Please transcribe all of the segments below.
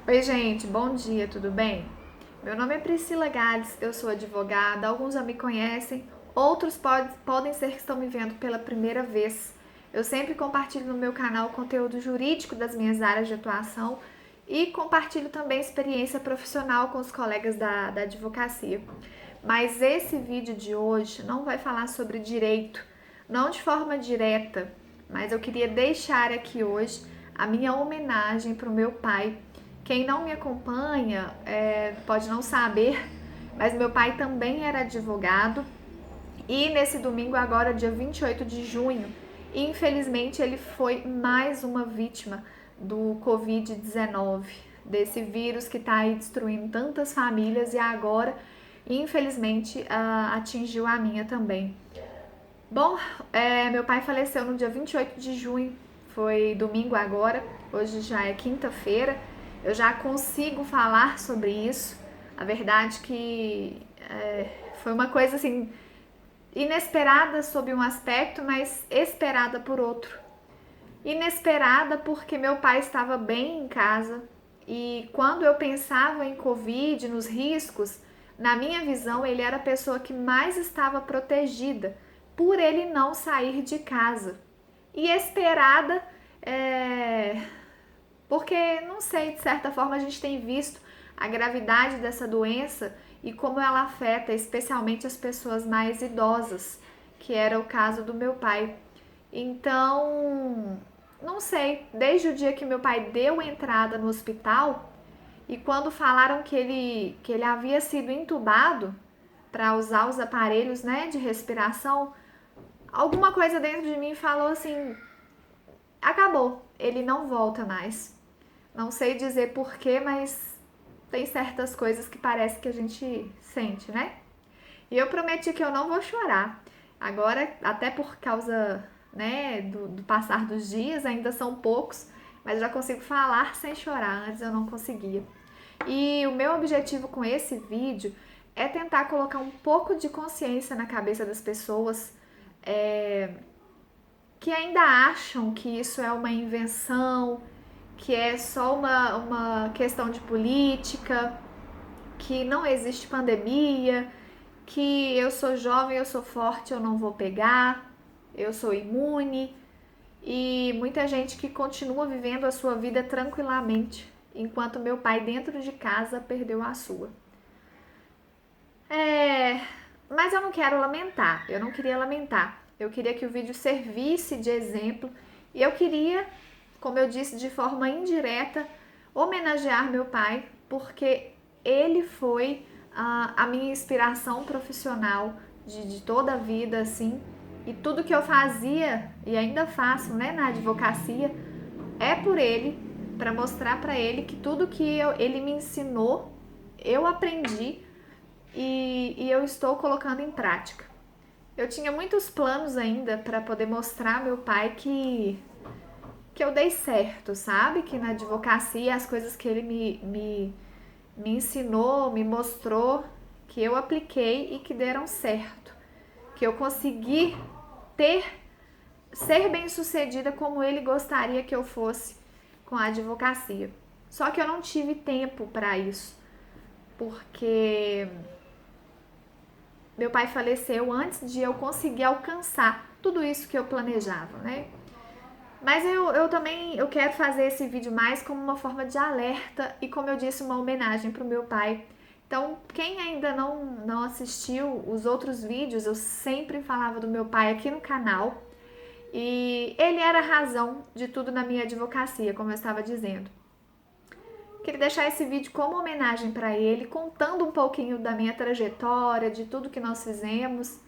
Oi, gente, bom dia, tudo bem? Meu nome é Priscila Gades, eu sou advogada, alguns já me conhecem, outros podem ser que estão me vendo pela primeira vez. Eu sempre compartilho no meu canal conteúdo jurídico das minhas áreas de atuação e compartilho também experiência profissional com os colegas da advocacia. Mas esse vídeo de hoje não vai falar sobre direito, não de forma direta, mas eu queria deixar aqui hoje a minha homenagem para o meu pai. Quem não me acompanha pode não saber, mas meu pai também era advogado e nesse domingo, agora dia 28 de junho, infelizmente ele foi mais uma vítima do Covid-19, desse vírus que está aí destruindo tantas famílias e agora, infelizmente, atingiu a minha também. Bom, meu pai faleceu no dia 28 de junho, foi domingo agora, hoje já é quinta-feira, eu já consigo falar sobre isso. A verdade que foi uma coisa assim, inesperada sob um aspecto, mas esperada por outro. Inesperada porque meu pai estava bem em casa e quando eu pensava em Covid, nos riscos, na minha visão ele era a pessoa que mais estava protegida por ele não sair de casa. E esperada porque, não sei, de certa forma a gente tem visto a gravidade dessa doença e como ela afeta especialmente as pessoas mais idosas, que era o caso do meu pai. Então, não sei, desde o dia que meu pai deu entrada no hospital e quando falaram que ele havia sido entubado para usar os aparelhos, né, de respiração, alguma coisa dentro de mim falou assim: acabou, ele não volta mais. Não sei dizer porquê, mas tem certas coisas que parece que a gente sente, né? E eu prometi que eu não vou chorar. Agora, até por causa, né, do passar dos dias, ainda são poucos, mas já consigo falar sem chorar. Antes eu não conseguia. E o meu objetivo com esse vídeo é tentar colocar um pouco de consciência na cabeça das pessoas que ainda acham que isso é uma invenção, que é só uma questão de política, que não existe pandemia, que eu sou jovem, eu sou forte, eu não vou pegar, eu sou imune. E muita gente que continua vivendo a sua vida tranquilamente, enquanto meu pai dentro de casa perdeu a sua. É, mas eu não quero lamentar, eu não queria lamentar. Eu queria que o vídeo servisse de exemplo e eu queria, como eu disse de forma indireta, homenagear meu pai, porque ele foi a minha inspiração profissional de toda a vida, assim, e tudo que eu fazia e ainda faço, né, na advocacia, é por ele, para mostrar para ele que tudo que ele me ensinou, eu aprendi e eu estou colocando em prática. Eu tinha muitos planos ainda para poder mostrar ao meu pai que eu dei certo, sabe? Que na advocacia as coisas que ele me ensinou, me mostrou, que eu apliquei e que deram certo. Que eu consegui ser bem sucedida como ele gostaria que eu fosse com a advocacia. Só que eu não tive tempo para isso, porque meu pai faleceu antes de eu conseguir alcançar tudo isso que eu planejava, né? Mas eu também eu quero fazer esse vídeo mais como uma forma de alerta e, como eu disse, uma homenagem para o meu pai. Então, quem ainda não assistiu os outros vídeos, eu sempre falava do meu pai aqui no canal. E ele era a razão de tudo na minha advocacia, como eu estava dizendo. Queria deixar esse vídeo como homenagem para ele, contando um pouquinho da minha trajetória, de tudo que nós fizemos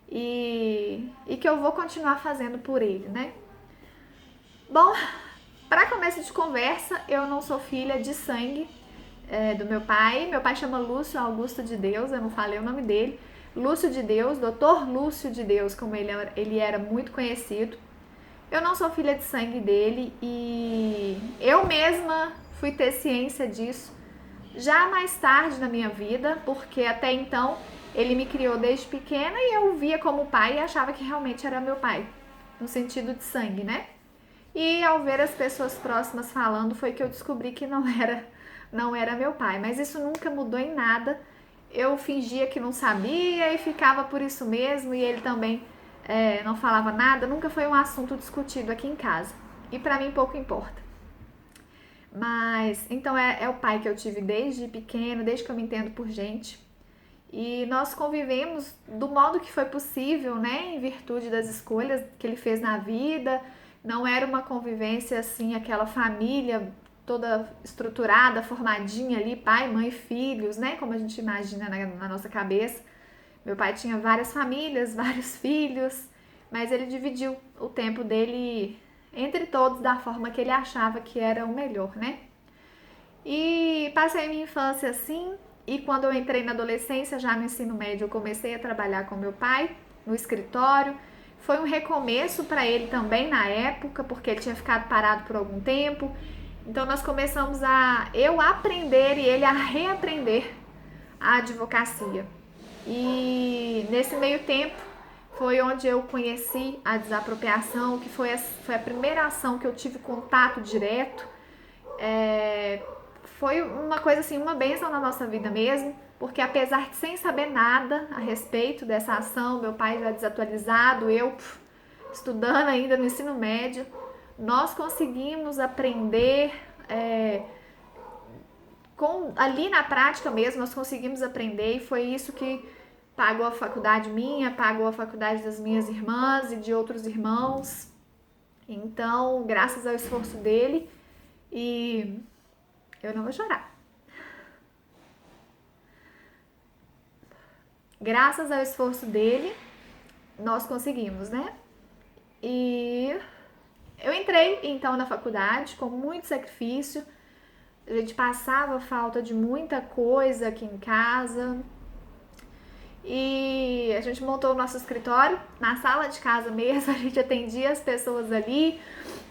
e que eu vou continuar fazendo por ele, né? Bom, para começo de conversa, eu não sou filha de sangue do meu pai. Meu pai chama Lúcio Augusto de Deus, eu não falei o nome dele. Lúcio de Deus, Dr. Lúcio de Deus, como ele era muito conhecido. Eu não sou filha de sangue dele e eu mesma fui ter ciência disso já mais tarde na minha vida, porque até então ele me criou desde pequena e eu via como pai e achava que realmente era meu pai, no sentido de sangue, né? E ao ver as pessoas próximas falando, foi que eu descobri que não era meu pai. Mas isso nunca mudou em nada. Eu fingia que não sabia e ficava por isso mesmo. E ele também não falava nada. Nunca foi um assunto discutido aqui em casa. E pra mim pouco importa. Mas, então é o pai que eu tive desde pequeno, desde que eu me entendo por gente. E nós convivemos do modo que foi possível, né? Em virtude das escolhas que ele fez na vida. Não era uma convivência assim, aquela família toda estruturada, formadinha ali, pai, mãe, filhos, né? Como a gente imagina na nossa cabeça. Meu pai tinha várias famílias, vários filhos, mas ele dividiu o tempo dele entre todos da forma que ele achava que era o melhor, né? E passei minha infância assim, e quando eu entrei na adolescência, já no ensino médio, eu comecei a trabalhar com meu pai no escritório. Foi um recomeço para ele também na época, porque ele tinha ficado parado por algum tempo. Então nós começamos a eu aprender e ele a reaprender a advocacia. E nesse meio tempo foi onde eu conheci a desapropriação, que foi a primeira ação que eu tive contato direto. É, foi uma coisa assim, uma bênção na nossa vida mesmo, porque apesar de sem saber nada a respeito dessa ação, meu pai já desatualizado, eu estudando ainda no ensino médio, nós conseguimos aprender ali na prática mesmo, nós conseguimos aprender e foi isso que pagou a faculdade minha, pagou a faculdade das minhas irmãs e de outros irmãos. Então, graças ao esforço dele, e eu não vou chorar. Graças ao esforço dele, nós conseguimos, né? E eu entrei então na faculdade com muito sacrifício. A gente passava falta de muita coisa aqui em casa. E a gente montou o nosso escritório na sala de casa mesmo, a gente atendia as pessoas ali.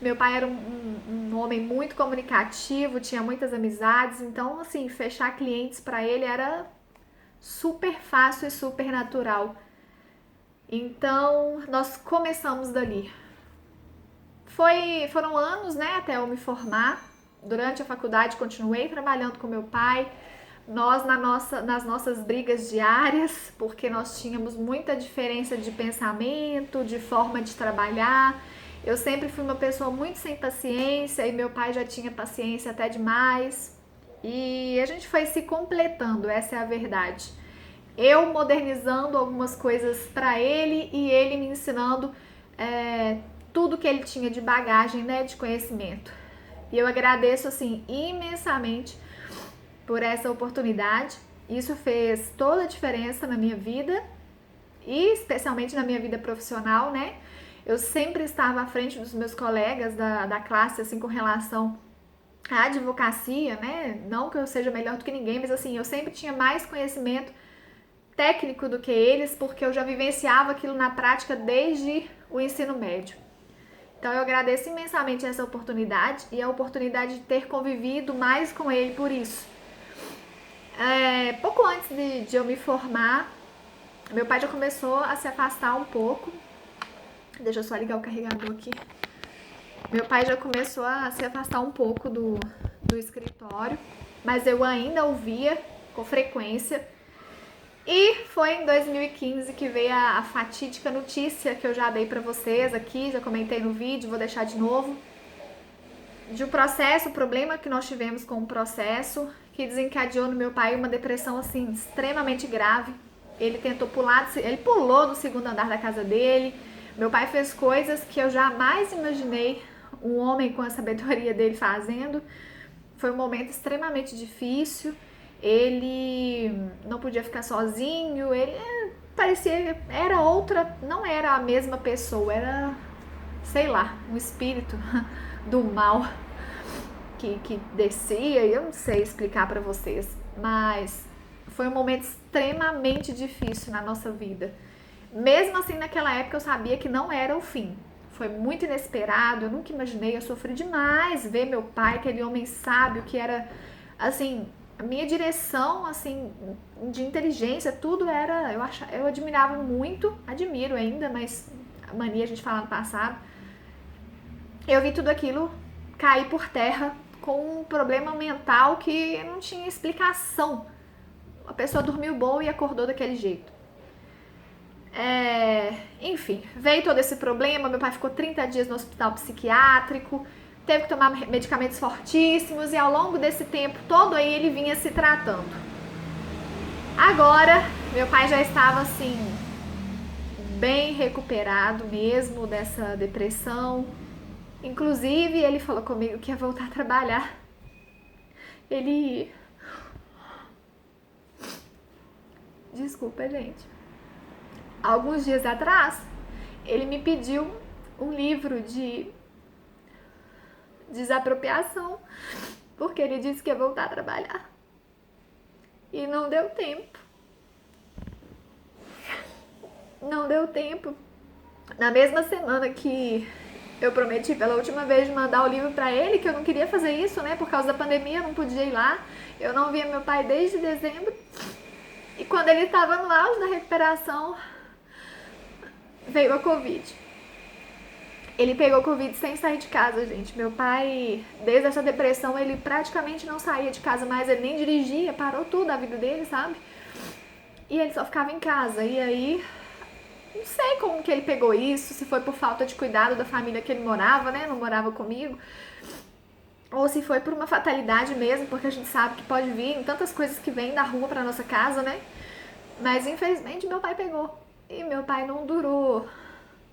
Meu pai era um homem muito comunicativo, tinha muitas amizades, então assim, fechar clientes para ele era super fácil e super natural. Então, nós começamos dali. Foram anos, né, até eu me formar. Durante a faculdade continuei trabalhando com meu pai. Nós nas nossas brigas diárias, porque nós tínhamos muita diferença de pensamento, de forma de trabalhar. Eu sempre fui uma pessoa muito sem paciência e meu pai já tinha paciência até demais. E a gente foi se completando, essa é a verdade. Eu modernizando algumas coisas para ele e ele me ensinando tudo que ele tinha de bagagem, né, de conhecimento. E eu agradeço assim imensamente por essa oportunidade. Isso fez toda a diferença na minha vida e especialmente na minha vida profissional, né? Eu sempre estava à frente dos meus colegas da classe, assim, com relação à advocacia, né? Não que eu seja melhor do que ninguém, mas assim, eu sempre tinha mais conhecimento técnico do que eles, porque eu já vivenciava aquilo na prática desde o ensino médio. Então eu agradeço imensamente essa oportunidade e a oportunidade de ter convivido mais com ele por isso. Pouco antes de eu me formar, meu pai já começou a se afastar um pouco. Deixa eu só ligar o carregador aqui. Meu pai já começou a se afastar um pouco do escritório, mas eu ainda ouvia com frequência. E foi em 2015 que veio a fatídica notícia que eu já dei pra vocês aqui, já comentei no vídeo, vou deixar de novo, de um processo, o problema que nós tivemos com o processo, que desencadeou no meu pai uma depressão assim extremamente grave. Ele tentou ele pulou do segundo andar da casa dele. Meu pai fez coisas que eu jamais imaginei um homem com a sabedoria dele fazendo. Foi um momento extremamente difícil. Ele não podia ficar sozinho, ele parecia, não era a mesma pessoa, era, sei lá, um espírito do mal que descia, e eu não sei explicar pra vocês, mas foi um momento extremamente difícil na nossa vida. Mesmo assim, naquela época eu sabia que não era o fim. Foi muito inesperado, eu nunca imaginei, eu sofri demais ver meu pai, aquele homem sábio que era, assim, a minha direção, assim, de inteligência, tudo era, eu admirava muito, admiro ainda, mas a mania a gente fala no passado. eu vi tudo aquilo cair por terra com um problema mental que não tinha explicação. A pessoa dormiu bom e acordou daquele jeito. Enfim, veio todo esse problema, meu pai ficou 30 dias no hospital psiquiátrico, teve que tomar medicamentos fortíssimos e ao longo desse tempo todo aí ele vinha se tratando. Agora, meu pai já estava assim, bem recuperado mesmo dessa depressão. Inclusive, ele falou comigo que ia voltar a trabalhar. Desculpa, gente. Alguns dias atrás, ele me pediu um livro de desapropriação, porque ele disse que ia voltar a trabalhar. E não deu tempo. Não deu tempo. Na mesma semana que eu prometi pela última vez de mandar o livro pra ele, que eu não queria fazer isso, né? Por causa da pandemia, eu não podia ir lá. Eu não via meu pai desde dezembro. E quando ele estava no auge da recuperação, veio a Covid. Ele pegou Covid sem sair de casa, gente. Meu pai, desde essa depressão, ele praticamente não saía de casa mais. Ele nem dirigia, parou tudo a vida dele, sabe? E ele só ficava em casa. E aí, não sei como que ele pegou isso, se foi por falta de cuidado da família que ele morava, né? Não morava comigo. Ou se foi por uma fatalidade mesmo, porque a gente sabe que pode vir em tantas coisas que vêm da rua pra nossa casa, né? Mas infelizmente meu pai pegou. E meu pai não durou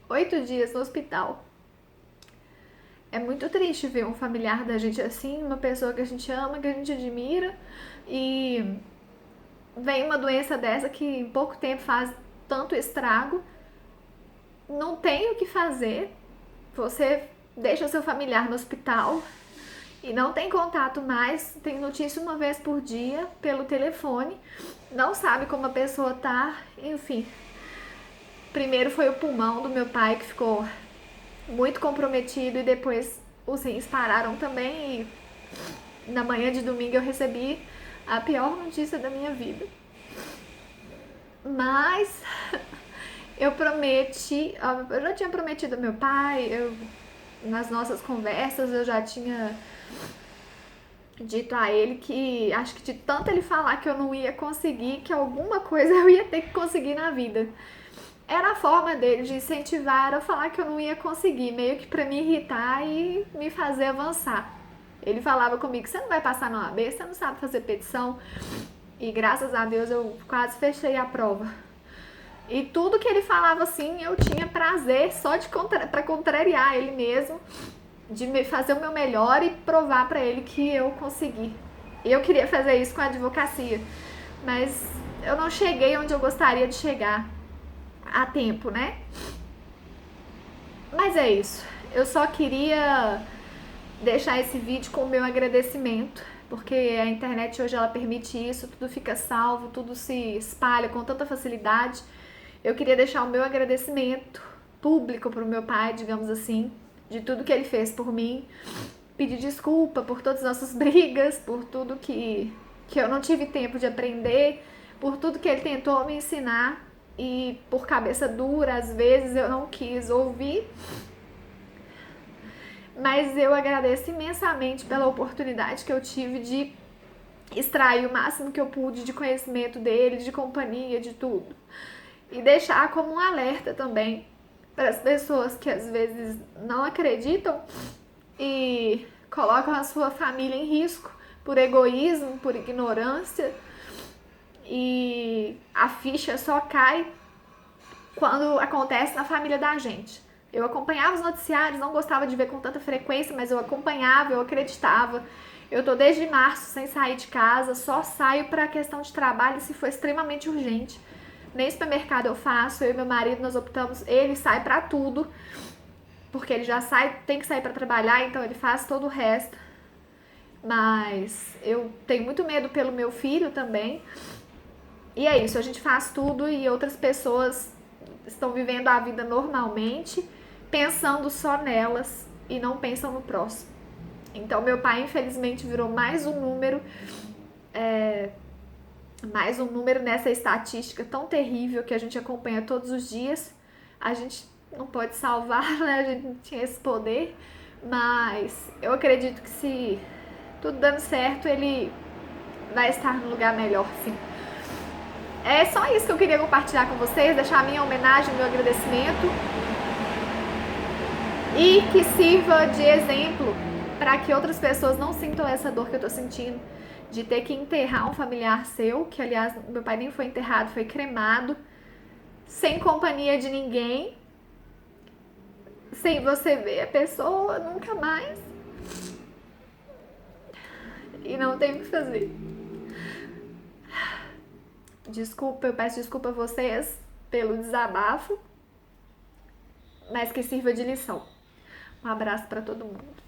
8 dias no hospital. É muito triste ver um familiar da gente assim, uma pessoa que a gente ama, que a gente admira, e vem uma doença dessa que em pouco tempo faz tanto estrago. Não tem o que fazer. Você deixa seu familiar no hospital e não tem contato mais, tem notícia uma vez por dia pelo telefone, não sabe como a pessoa tá, enfim. Primeiro foi o pulmão do meu pai que ficou muito comprometido e depois os rins pararam também e na manhã de domingo eu recebi a pior notícia da minha vida. Mas eu já tinha prometido ao meu pai, nas nossas conversas eu já tinha dito a ele que acho que de tanto ele falar que eu não ia conseguir, que alguma coisa eu ia ter que conseguir na vida. Era a forma dele de incentivar, era falar que eu não ia conseguir, meio que pra me irritar e me fazer avançar. Ele falava comigo, você não vai passar na OAB, você não sabe fazer petição. E graças a Deus eu quase fechei a prova. E tudo que ele falava assim, eu tinha prazer só pra contrariar ele mesmo, de me fazer o meu melhor e provar pra ele que eu consegui. E eu queria fazer isso com a advocacia, mas eu não cheguei onde eu gostaria de chegar a tempo, né? Mas é isso. Eu só queria deixar esse vídeo com o meu agradecimento, porque a internet hoje ela permite isso, tudo fica salvo, tudo se espalha com tanta facilidade. Eu queria deixar o meu agradecimento público pro meu pai, digamos assim, de tudo que ele fez por mim. Pedir desculpa por todas as nossas brigas, por tudo que eu não tive tempo de aprender, por tudo que ele tentou me ensinar e por cabeça dura, às vezes eu não quis ouvir. Mas eu agradeço imensamente pela oportunidade que eu tive de extrair o máximo que eu pude de conhecimento dele, de companhia, de tudo. E deixar como um alerta também para as pessoas que às vezes não acreditam e colocam a sua família em risco por egoísmo, por ignorância, e a ficha só cai quando acontece na família da gente. Eu acompanhava os noticiários, não gostava de ver com tanta frequência, mas eu acompanhava, eu acreditava. Eu tô desde março sem sair de casa, só saio para questão de trabalho se for extremamente urgente. Nem supermercado eu faço, eu e meu marido nós optamos, ele sai para tudo, porque ele já tem que sair para trabalhar, então ele faz todo o resto. Mas eu tenho muito medo pelo meu filho também. E é isso, a gente faz tudo e outras pessoas estão vivendo a vida normalmente, pensando só nelas e não pensam no próximo. Então meu pai infelizmente virou mais um número nessa estatística tão terrível que a gente acompanha todos os dias. A gente não pode salvar, né? A gente não tinha esse poder, Mas eu acredito que se tudo dando certo, ele vai estar no lugar melhor, sim. É só isso que eu queria compartilhar com vocês, deixar a minha homenagem, meu agradecimento e que sirva de exemplo para que outras pessoas não sintam essa dor que eu tô sentindo de ter que enterrar um familiar seu, que aliás meu pai nem foi enterrado, foi cremado, sem companhia de ninguém, sem você ver a pessoa nunca mais e não tem o que fazer. Desculpa, eu peço desculpa a vocês pelo desabafo, mas que sirva de lição. Um abraço para todo mundo.